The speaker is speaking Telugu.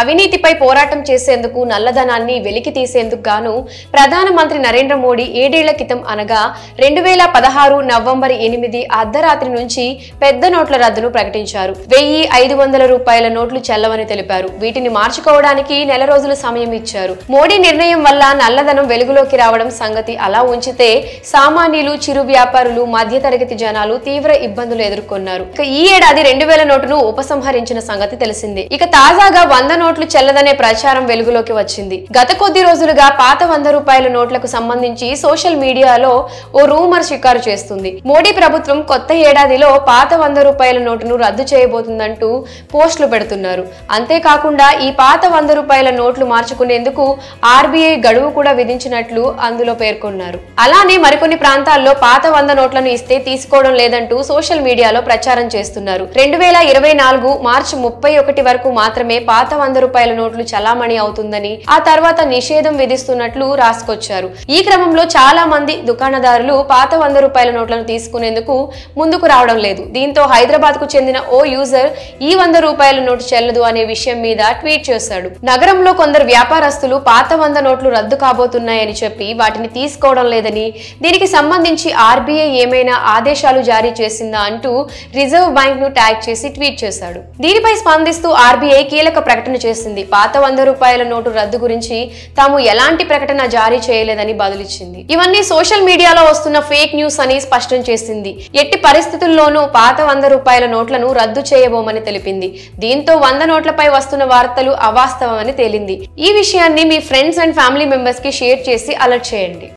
అవినీతిపై పోరాటం చేసేందుకు నల్లధనాన్ని వెలికి తీసేందుకు గాను ప్రధానమంత్రి నరేంద్ర మోడీ 7 ఏళ్ల క్రితం అనగా 2016 నవంబర్ 8 అర్ధరాత్రి నుంచి పెద్ద నోట్ల రద్దును ప్రకటించారు. 1500 రూపాయల నోట్లు చెల్లవని తెలిపారు. వీటిని మార్చుకోవడానికి నెల రోజుల సమయం ఇచ్చారు. మోడీ నిర్ణయం వల్ల నల్లధనం వెలుగులోకి రావడం సంగతి అలా ఉంచితే సామాన్యులు, చిరు వ్యాపారులు, మధ్యతరగతి జనాలు తీవ్ర ఇబ్బందులు ఎదుర్కొన్నారు. ఈ ఏడాది 2000 నోటును ఉపసంహరించిన సంగతి తెలిసిందే. ఇక తాజాగా 100 నోట్లు చెల్లదనే ప్రచారం వెలుగులోకి వచ్చింది. గత కొద్ది రోజులుగా పాత 100 రూపాయల నోట్లకు సంబంధించి సోషల్ మీడియాలో ఓ రూమర్ షికారు చేస్తుంది. మోడీ ప్రభుత్వం కొత్త ఏడాదిలో పాత 100 రూపాయల నోటును రద్దు చేయబోతుందంటూ పోస్టులు పెడుతున్నారు. అంతేకాకుండా ఈ పాత 100 రూపాయల నోట్లు మార్చుకునేందుకు ఆర్బీఐ గడువు కూడా విధించినట్లు అందులో పేర్కొన్నారు. అలానే మరికొన్ని ప్రాంతాల్లో పాత 100 నోట్లను ఇస్తే తీసుకోవడం లేదంటూ సోషల్ మీడియాలో ప్రచారం చేస్తున్నారు. 2024 మార్చి 31 వరకు మాత్రమే పాత 100 రూపాయల నోట్లు చలామణి అవుతుందని, ఆ తర్వాత నిషేధం విధిస్తున్నట్లు రాసుకొచ్చారు. ఈ క్రమంలో చాలా మంది దుకాణదారులు పాత 100 రూపాయల నోట్లను తీసుకునేందుకు ముందుకు రావడం లేదు. దీంతో హైదరాబాద్ కు చెందిన ఓ యూజర్ ఈ 100 రూపాయల నోటు చెల్లదు అనే విషయం మీద ట్వీట్ చేశాడు. నగరంలో కొందరు వ్యాపారస్తులు పాత 100 నోట్లు రద్దు కాబోతున్నాయని చెప్పి వాటిని తీసుకోవడం లేదని, దీనికి సంబంధించి ఆర్బీఐ ఏమైనా ఆదేశాలు జారీ చేసిందా అంటూ రిజర్వ్ బ్యాంక్ ను ట్యాగ్ చేసి ట్వీట్ చేశాడు. దీనిపై స్పందిస్తూ ఆర్బీఐ కీలక ప్రకటన చేసింది. పాత 100 రూపాయల నోటు రద్దు గురించి తాము ఎలాంటి ప్రకటన జారీ చేయలేదని బదులిచ్చింది. ఇవన్నీ సోషల్ మీడియాలో వస్తున్న ఫేక్ న్యూస్ అని స్పష్టం చేసింది. ఎట్టి పరిస్థితుల్లోనూ పాత 100 రూపాయల నోట్లను రద్దు చేయబోమని తెలిపింది. దీంతో 100 నోట్లపై వస్తున్న వార్తలు అవాస్తవమని తేలింది. ఈ విషయాన్ని మీ ఫ్రెండ్స్ అండ్ ఫ్యామిలీ మెంబర్స్ కి షేర్ చేసి అలర్ట్ చేయండి.